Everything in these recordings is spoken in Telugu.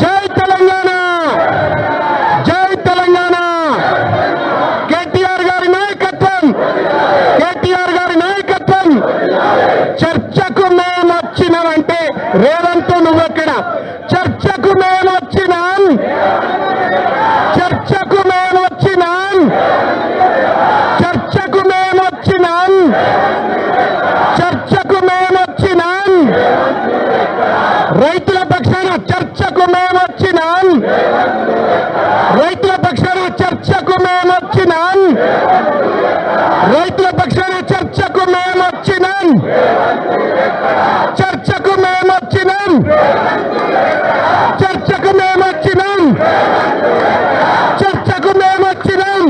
జై తెలంగాణ, జై తెలంగాణ. కేటీఆర్ గారి నాయకత్వం, కేటీఆర్ గారి నాయకత్వం. చర్చకు మేము వచ్చినామంటే రేవంత్ నువ్వెక్కడ? చర్చకు మేము వచ్చినాం, చర్చకు మేము వచ్చినాం, చర్చకు మేము వచ్చినాం, చర్చకు మేము వచ్చినాం. రైతుల పక్షాన చర్చకు మేము వచ్చినాం, రైతుల పక్షాన చర్చకు మేము వచ్చినాం, రైతుల పక్షాన చర్చకు మేము వచ్చినాం, చర్చకు మేము వచ్చినాం, చర్చకు మేము వచ్చినాం, చర్చకు మేము వచ్చినాం,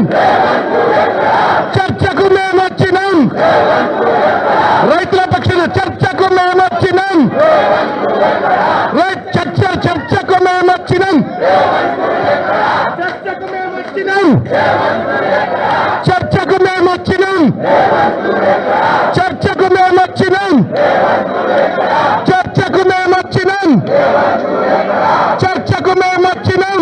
చర్చకు మేము వచ్చినాం. రైతుల పక్షాన చర్చకు మేము వచ్చినాం, చర్చకు మేము వచ్చినాం, చర్చకు మేము వచ్చినాం, చర్చకు మేము వచ్చినాం, చర్చకు మేము వచ్చినాం, చర్చకు మేము వచ్చినాం, చర్చకు మేము వచ్చినాం.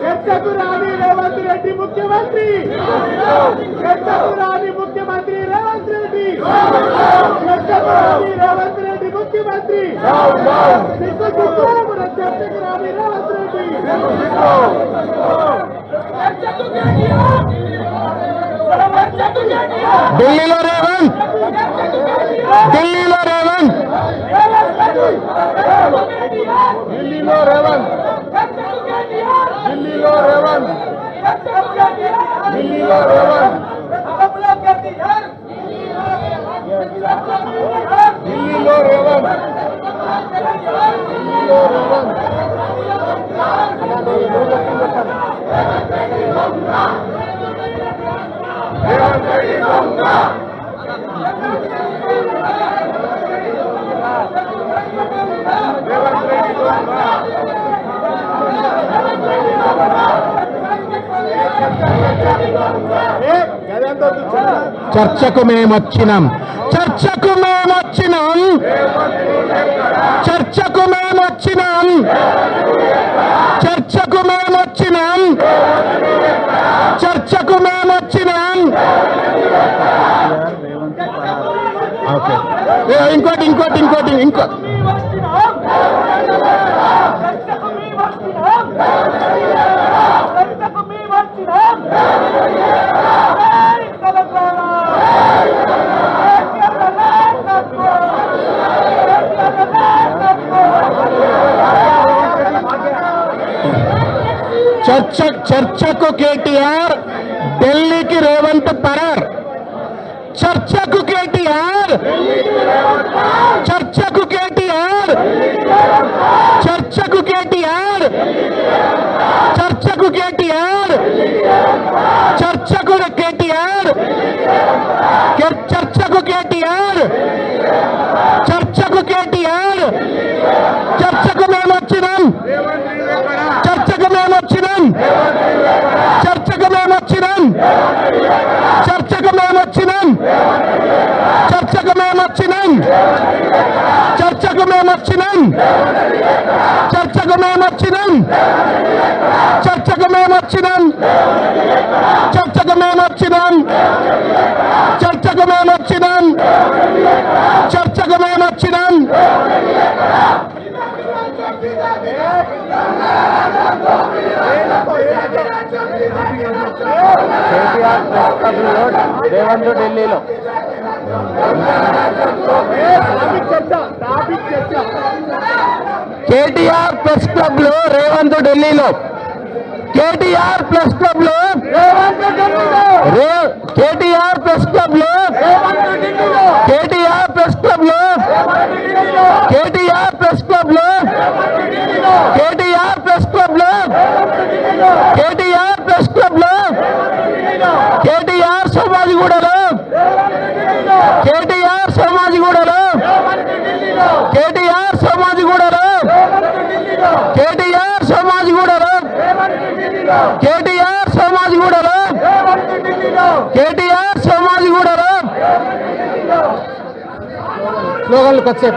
చర్చకు రాని రేవంత్ రెడ్డి ముఖ్యమంత్రి, చర్చకు రాని ముఖ్యమంత్రి రేవంత్ రెడ్డి, చర్చకు రాని రేవంత్ రెడ్డి ముఖ్యమంత్రి, చర్చకు రాని రేవంత్ రెడ్డి. ఢిల్లీలో రేవంత్, ఢిల్లీలో రేవంత్, ఢిల్లీలో రేవంత్, ఢిల్లీలో రేవంత్, ఢిల్లీలో రేవంత్, ఢిల్లీలో రేవంత్, ఢిల్లీలో రేవంత్. చర్చకు మేము వచ్చినాం, చర్చకు మేము వచ్చినాం, చర్చకు మేము వచ్చినాం, చర్చకు మేము వచ్చినాం, చర్చకు మేము వచ్చినాం. ఓకే, ఇంకోటి ఇంకోటి ఇంకోటి ఇంకో చర్చకు కేటీఆర్, ఢిల్లీకి రేవంత్ పరార్. చర్చకు కేటీఆర్, చర్చకు కేటీఆర్, చర్చకు కేటీఆర్, చర్చకు కేటీఆర్, చర్చకు కేటీఆర్, చర్చకు కేటీఆర్, చర్చకు కేటీఆర్. చర్చకు మేము వచ్చినాం, చర్చకు మేము వచ్చినాం, చర్చకు మేము వచ్చినాం, చర్చకు మేము వచ్చినాం, చర్చకు మేము వచ్చినాం, చర్చకు మేము వచ్చినాం, చర్చకు మేము వచ్చినాం, చర్చకు మేము వచ్చినాం, చర్చకు మేము వచ్చినాం, చర్చకు మేము వచ్చినాం, చర్చకు మేము వచ్చినాం. రేవంత్ ఢిల్లీలో కేటీఆర్ ప్రెస్ క్లబ్ లో రేవంత్ ఢిల్లీలో, కేటీఆర్ ప్రెస్ క్లబ్ లో, కేటీఆర్ ప్రెస్ క్లబ్ లో, కేటీఆర్ ప్రెస్ క్లబ్ లో, కేటీఆర్ ప్రెస్ క్లబ్ లో, కేటీఆర్ కేటీఆర్ సోమాజిగూడలో, కేటీఆర్ సోమాజిగూడలో స్లోగన్లకు వచ్చే